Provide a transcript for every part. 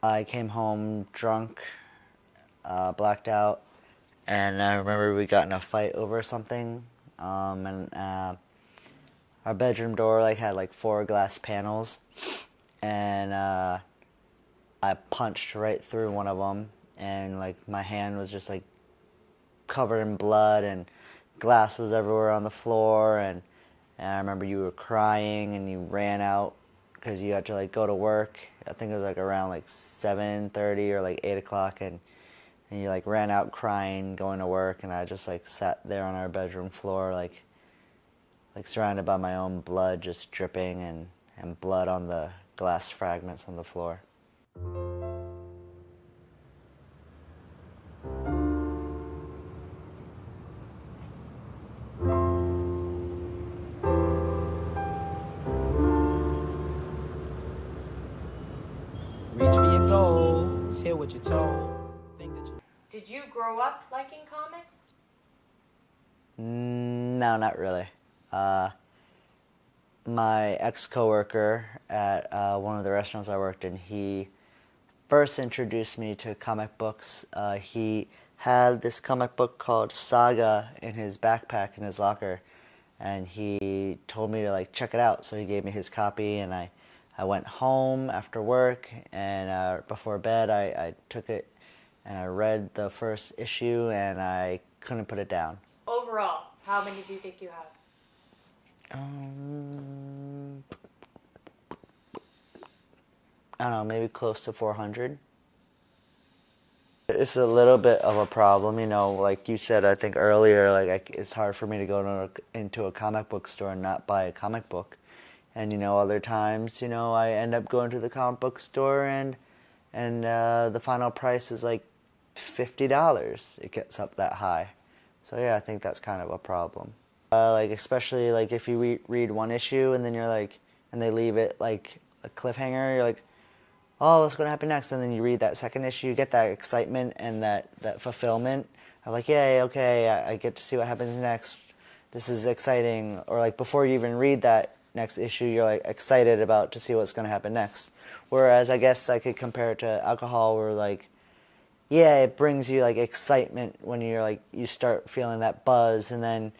I came home drunk, blacked out, and I remember we got in a fight over something. And our bedroom door had 4 glass panels, and I punched right through one of them, and my hand was just covered in blood, and glass was everywhere on the floor, and I remember you were crying and you ran out because you had to go to work. I think it was around 7:30 or 8 o'clock, and you ran out crying going to work, and I just sat there on our bedroom floor surrounded by my own blood just dripping, and blood on the glass fragments on the floor. Reach for your goals, hear what you're told. Did you grow up liking comics? No, not really. My ex-coworker at one of the restaurants I worked in, he first introduced me to comic books. He had this comic book called Saga in his backpack in his locker, and he told me to check it out. So he gave me his copy, and I went home after work, and before bed I took it and I read the first issue, and I couldn't put it down. Overall, how many do you think you have? I don't know, maybe close to 400. It's a little bit of a problem, like you said, I think earlier, it's hard for me to go into a comic book store and not buy a comic book. And, other times, I end up going to the comic book store and the final price is $50. It gets up that high. So yeah, I think that's kind of a problem. Especially if you read one issue and then you're and they leave it a cliffhanger, you're oh, what's going to happen next? And then you read that second issue, you get that excitement and that fulfillment of yay, okay, I get to see what happens next. This is exciting. Or before you even read that next issue, you're excited about to see what's going to happen next. Whereas I guess I could compare it to alcohol, where yeah, it brings you excitement when you're you start feeling that buzz, and then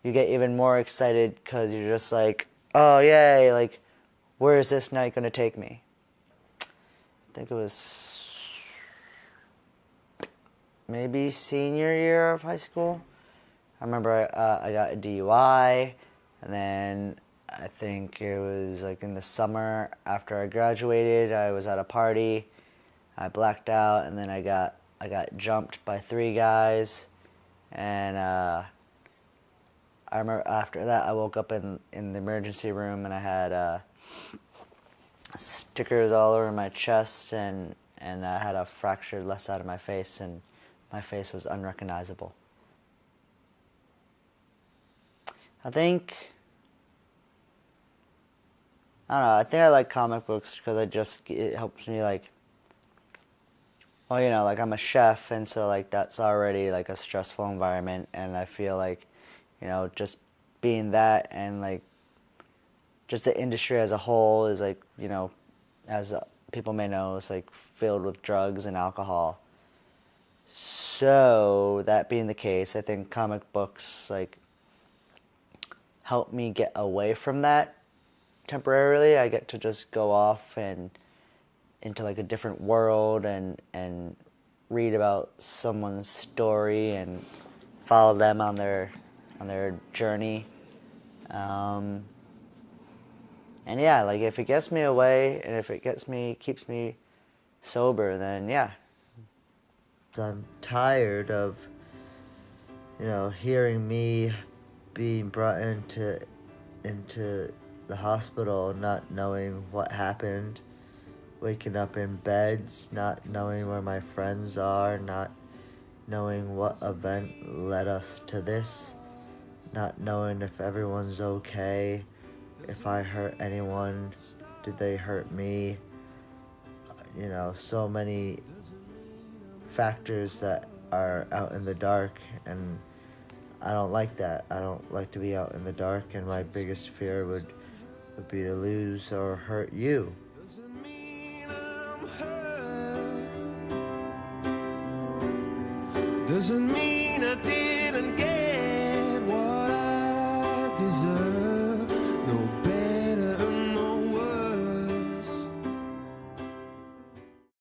you get even more excited because you're just oh yay, where is this night going to take me? I think it was maybe senior year of high school. I remember I got a DUI, and then I think it was in the summer after I graduated, I was at a party, I blacked out, and then I got jumped by 3 guys, and I remember after that I woke up in the emergency room, and I had stickers all over my chest, and I had a fractured left side of my face, and my face was unrecognizable. I don't know, I think I like comic books because it helps me well, I'm a chef, and so that's already a stressful environment, and I feel just being that, and just the industry as a whole is as people may know, is filled with drugs and alcohol. So that being the case, I think comic books help me get away from that temporarily. I get to just go off and into a different world and read about someone's story and follow them on their journey. And yeah, if it gets me away, and if it keeps me sober, then yeah. I'm tired of, hearing me being brought into the hospital, not knowing what happened, waking up in beds, not knowing where my friends are, not knowing what event led us to this, not knowing if everyone's okay, if I hurt anyone, did they hurt me? So many factors that are out in the dark, and I don't like that. I don't like to be out in the dark, and my biggest fear would be to lose or hurt you. doesn't mean I didn't get what I deserve.